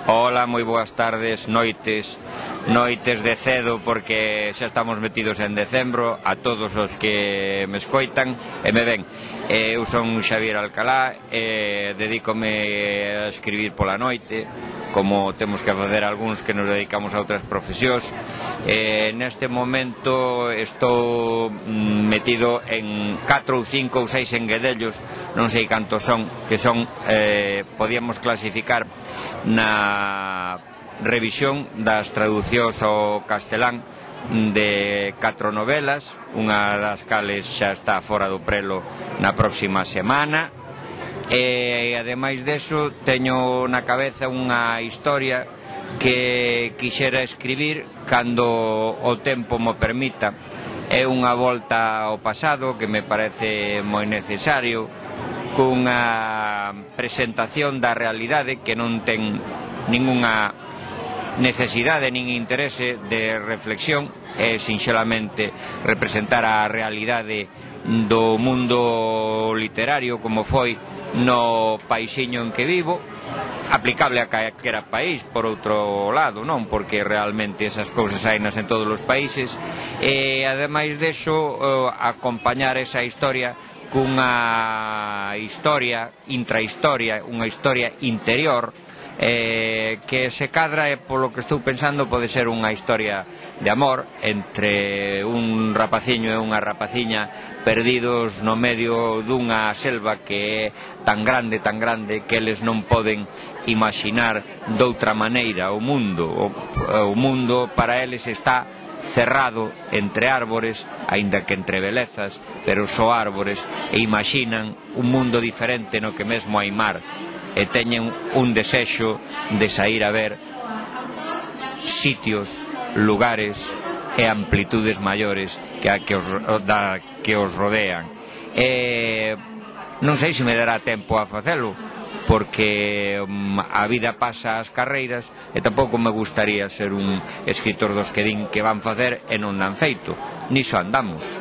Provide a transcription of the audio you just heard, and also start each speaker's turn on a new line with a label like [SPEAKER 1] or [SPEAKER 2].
[SPEAKER 1] Hola, moi boas tardes, noites de cedo, porque xa estamos metidos en decembro. A todos os que me escoitan e me ven, eu son Xavier Alcalá, dedícome a escribir pola noite, como temos que facer algúns que nos dedicamos a outras profesións. Neste momento estou metido en 4 ou 5 ou 6 enguedellos, non sei cantos son, que son, podíamos clasificar na revisión das traducións ao castelán de 4 novelas, unha das cales xa está fora do prelo na próxima semana, e ademais deso teño na cabeza unha historia que quixera escribir cando o tempo mo permita. É unha volta ao pasado que me parece moi necesario, cunha presentación da realidade que non ten ningunha necesidade nin interese de reflexión, é sinxelamente representar a realidade do mundo literario como foi no paixiño en que vivo, aplicable a calquera país, por outro lado, non? Porque realmente esas cousas hainas en todos os países, e ademais deso acompañar esa historia cunha historia, intrahistoria, unha historia interior, que se cadra, e polo que estou pensando pode ser unha historia de amor entre un rapaciño e unha rapaciña perdidos no medio dunha selva que é tan grande que eles non poden imaginar doutra maneira o mundo. O mundo para eles está cerrado entre árbores, aínda que entre belezas, pero só árbores, e imaxinan un mundo diferente no que mesmo hai mar, e teñen un desexo de sair a ver sitios, lugares e amplitudes maiores que os rodean. Non sei se me dará tempo a facelo, porque a vida pasa ás carreiras, e tampouco me gustaría ser un escritor dos que din que van facer e non dan feito. Niso andamos.